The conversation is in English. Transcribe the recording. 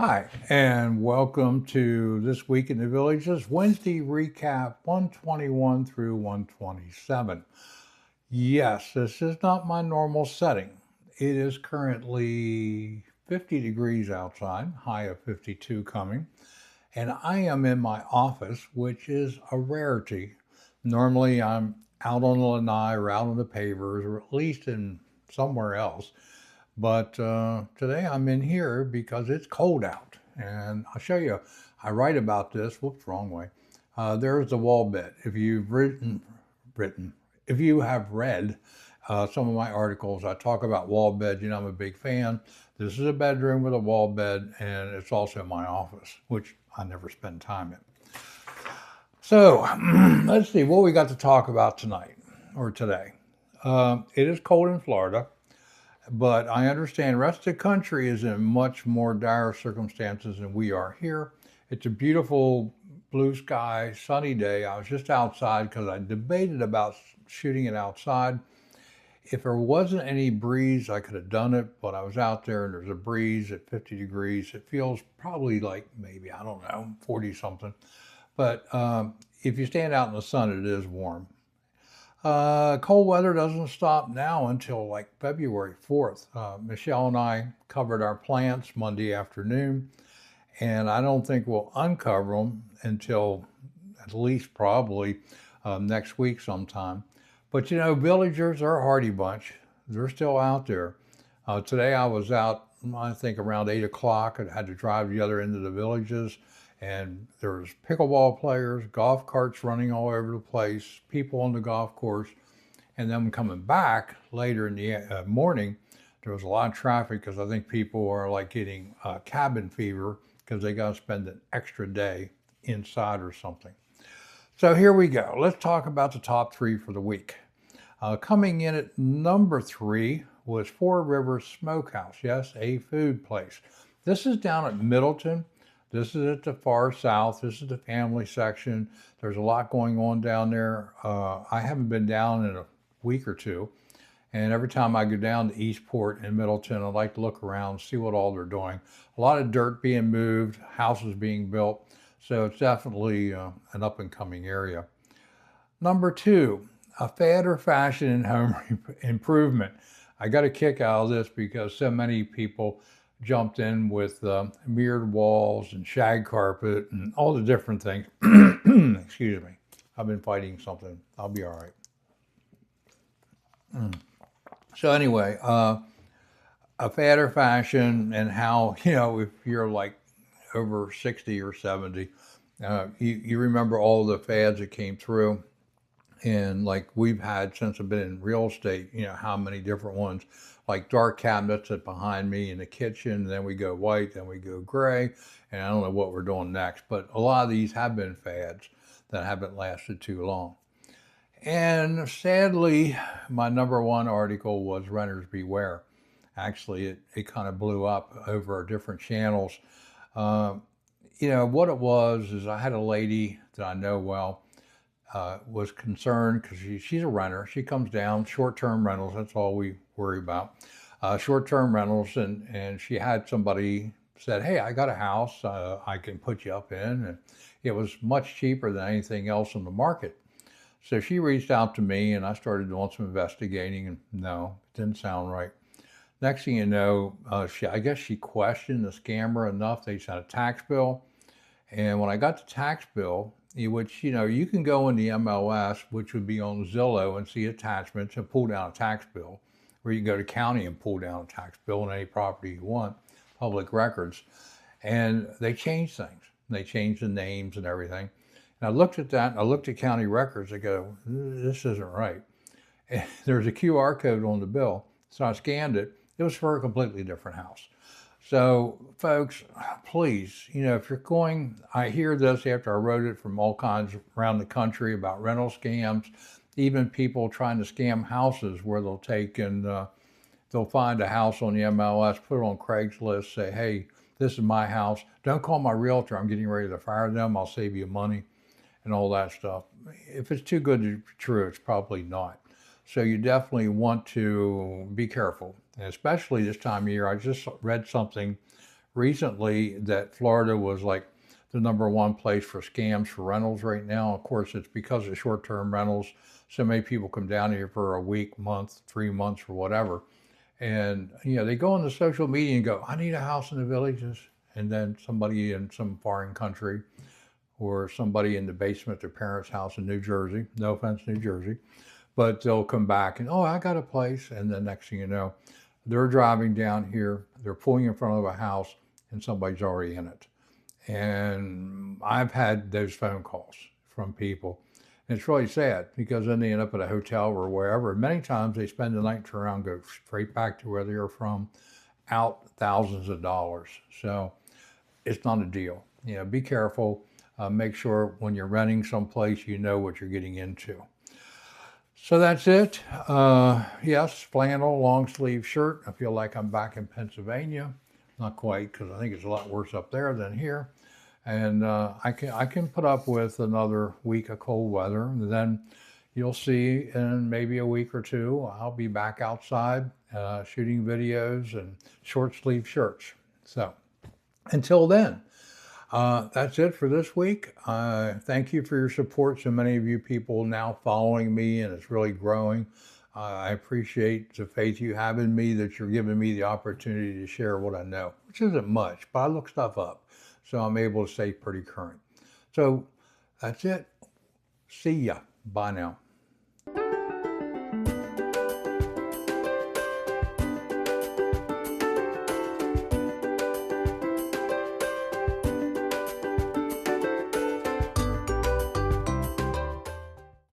Hi, and welcome to This Week in the Villages Wednesday recap 121 through 127. Yes, this is not my normal setting. It is currently 50 degrees outside, high of 52 coming, and I am in my office, which is a rarity. Normally, I'm out on the lanai or out on the pavers, or at least in somewhere else. But today I'm in here because it's cold out. And I'll show you, I write about this, whoops, wrong way. There's the wall bed. If you've if you have read some of my articles, I talk about wall beds. I'm a big fan. This is a bedroom with a wall bed, and it's also my office, which I never spend time in. So let's see what we got to talk about tonight or today. It is cold in Florida. But I understand the rest of the country is in much more dire circumstances than we are here. It's a beautiful blue sky, sunny day. I was just outside because I debated about shooting it outside. If there wasn't any breeze, I could have done it, but I was out there and there's a breeze at 50 degrees. It feels probably like maybe, I don't know, 40 something. But if you stand out in the sun, it is warm. Cold weather doesn't stop now until like February 4th. Michelle and I covered our plants Monday afternoon, and I don't think we'll uncover them until at least probably next week sometime. But villagers are a hardy bunch. They're still out there. Today I was out, I think around 8 o'clock. I had to drive the other end of the villages. And there's pickleball players, golf carts running all over the place, people on the golf course. And then coming back later in the morning, there was a lot of traffic because I think people are like getting cabin fever because they got to spend an extra day inside or something. So here we go. Let's talk about the top three for the week. Coming in at number 3 was Rivers Smokehouse. Yes, a food place. This is down at Middleton. This is at the far south. This is the family section. There's a lot going on down there. I haven't been down in a week or two. And every time I go down to Eastport and Middleton, I like to look around, see what all they're doing. A lot of dirt being moved, houses being built. So it's definitely an up and coming area. Number 2, a fad or fashion in home improvement. I got a kick out of this because so many people jumped in with mirrored walls and shag carpet and all the different things. Excuse me. I've been fighting something. I'll be all right. So anyway, a fad or fashion and how, if you're like over 60 or 70, you remember all the fads that came through. And like we've had since I've been in real estate, how many different ones, like dark cabinets that behind me in the kitchen, then we go white, then we go gray, and I don't know what we're doing next, but a lot of these have been fads that haven't lasted too long. And sadly, my number 1 article was Renters Beware. Actually, it kind of blew up over different channels. What it was is I had a lady that I know well, was concerned because she's a renter. She comes down, short-term rentals, that's all we worry about. Short-term rentals, and she had somebody said, hey, I got a house I can put you up in. And it was much cheaper than anything else on the market. So she reached out to me and I started doing some investigating, and no, it didn't sound right. Next thing you know, I guess she questioned the scammer enough. They sent a tax bill. And when I got the tax bill, which, you can go in the MLS, which would be on Zillow, and see attachments and pull down a tax bill, or you can go to county and pull down a tax bill on any property you want, public records. And they changed things. They changed the names and everything. And I looked at that, and I looked at county records. I go, this isn't right. And there's a QR code on the bill. So I scanned it. It was for a completely different house. So, folks, please, if you're going, I hear this after I wrote it from all kinds around the country about rental scams, even people trying to scam houses where they'll take and they'll find a house on the MLS, put it on Craigslist, say, hey, this is my house. Don't call my realtor. I'm getting ready to fire them. I'll save you money and all that stuff. If it's too good to be true, it's probably not. So you definitely want to be careful, and especially this time of year. I just read something recently that Florida was like the #1 place for scams for rentals right now. Of course, it's because of short-term rentals. So many people come down here for a week, month, 3 months, or whatever. And, they go on the social media and go, I need a house in the Villages. And then somebody in some foreign country or somebody in the basement of their parents' house in New Jersey, no offense, New Jersey, but they'll come back and, oh, I got a place. And then next thing you know, they're driving down here, they're pulling in front of a house, and somebody's already in it. And I've had those phone calls from people. And it's really sad because then they end up at a hotel or wherever. And many times they spend the night, turn around, go straight back to where they're from, out thousands of dollars. So it's not a deal. Be careful. Make sure when you're renting someplace, you know what you're getting into. So that's it. Yes, flannel, long sleeve shirt. I feel like I'm back in Pennsylvania. Not quite, because I think it's a lot worse up there than here. And I can put up with another week of cold weather. And then you'll see in maybe a week or two, I'll be back outside shooting videos and short sleeve shirts. So until then, that's it for this week. Thank you for your support. So many of you people now following me, and it's really growing. I appreciate the faith you have in me, that you're giving me the opportunity to share what I know, which isn't much, but I look stuff up, so I'm able to stay pretty current. So that's it. See ya. Bye now.